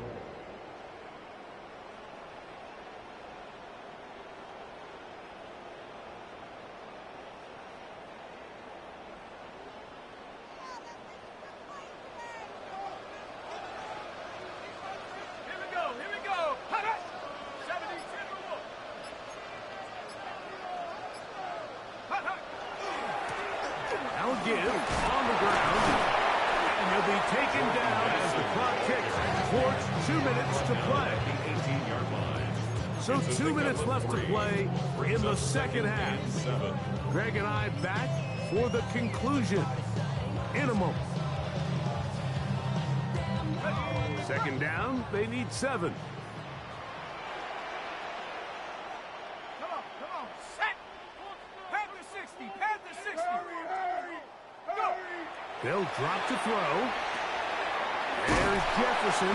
Give on the ground, and he'll be taken down as the clock ticks towards 2 minutes to play. 18-yard line. So 2 minutes left to play in the second half. Greg and I back for the conclusion in a moment. Second down, they need 7. They'll drop to throw. There's Jefferson.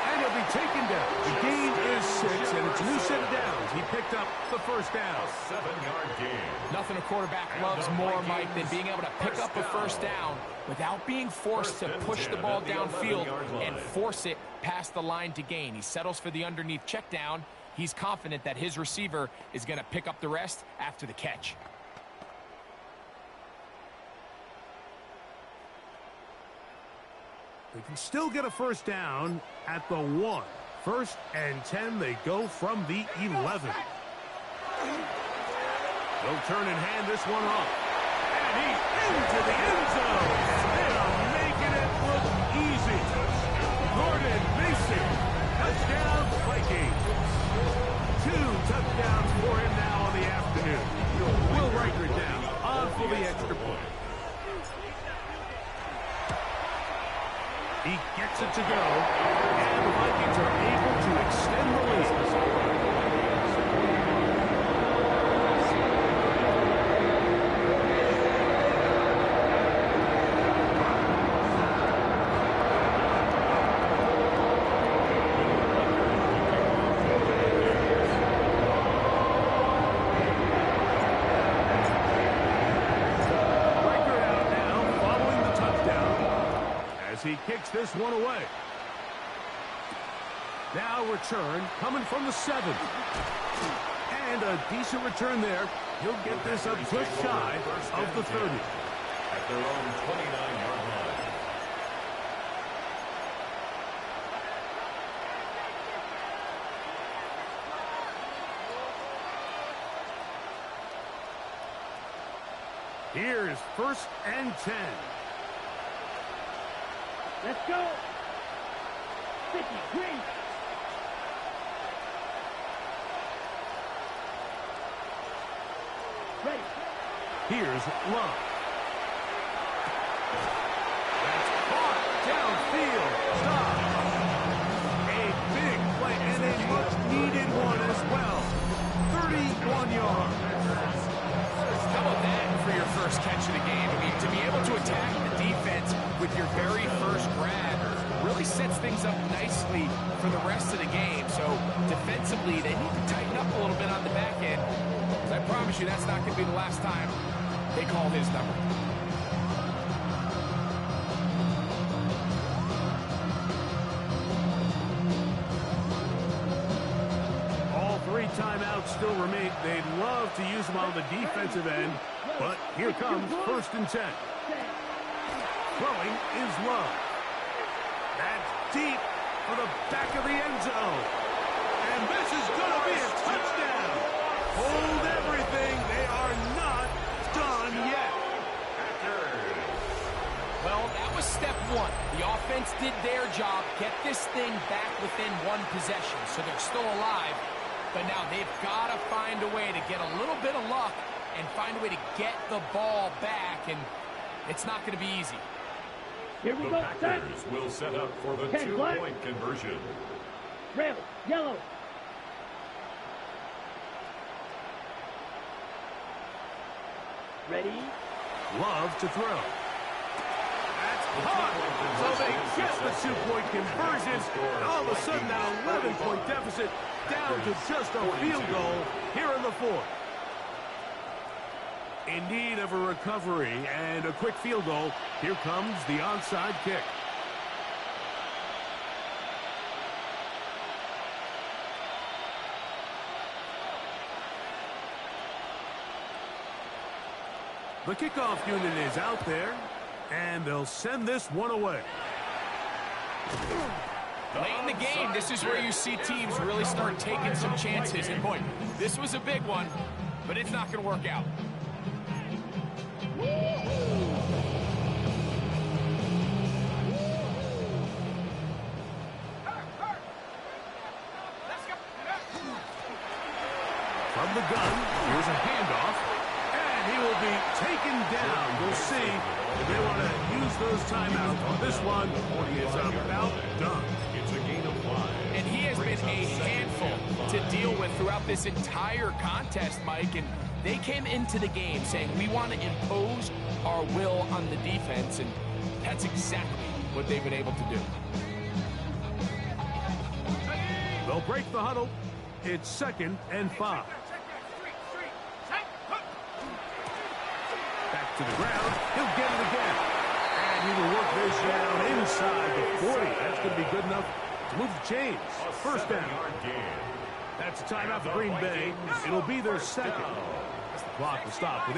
And he'll be taken down. The gain is 6, and it's a new set of downs. He picked up the first down. A 7-yard gain. Nothing a quarterback loves more, Mike, than being able to pick up a first down without being forced to push the ball downfield and force it past the line to gain. He settles for the underneath check down. He's confident that his receiver is going to pick up the rest after the catch. They can still get a first down at the 1. 1st and 10, they go from the 11. They'll turn and hand this one off. And he's into the end zone. And they are making it look easy. He gets it to go, and the Vikings are able to extend the lead. Record out now following the touchdown as he kicks this one away. Now return coming from the 7. And a decent return there. He'll get this up just shy of the 30. At their own 29-yard line. Here's 1st and 10. Let's go. 50, green. Ready. Here's Love. That's caught downfield. Stop. A big play and a much-needed one as well. 31 yards. How about that for your first catch of the game? I mean, to be able to attack the defense with your very first grab really sets things up nicely for the rest of the game. So defensively, they need to tighten up a little bit on the back end. I promise you that's not going to be the last time they call his number. All 3 timeouts still remain. They'd love to use them on the defensive end, but here comes 1st and 10. Throwing is Love. That's deep for the back of the end zone. And this is going to be a touchdown. Hold everything. They are not done yet. Well, that was step 1. The offense did their job, get this thing back within 1 possession, so they're still alive. But now they've got to find a way to get a little bit of luck and find a way to get the ball back, and it's not going to be easy. Here we The go. Packers will set up for the 10 black. 2-point conversion. Red, yellow. Ready. Love to throw. That's caught. So they get the 2-point conversion. And all of a sudden, that 11-point deficit down to just a field goal here in the 4th. In need of a recovery and a quick field goal. Here comes the onside kick. The kickoff unit is out there, and they'll send this one away. Late in the game, this is where you see teams really start taking some chances. And boy, this was a big one, but it's not going to work out. From the gun, here's a handoff, and he will be taken down. We'll see if they want to use those timeouts on this one. He is about done. It's a gain of 5. And he has been a handful to deal with throughout this entire contest, Mike. And they came into the game saying, we want to impose our will on the defense. And that's exactly what they've been able to do. They'll break the huddle. It's 2nd and 5. Back to the ground. He'll get it again. And he will work this down inside the 40. That's going to be good enough to move the chains. 1st down. That's a timeout for Green Bay. It'll be their 2nd. The clock will stop with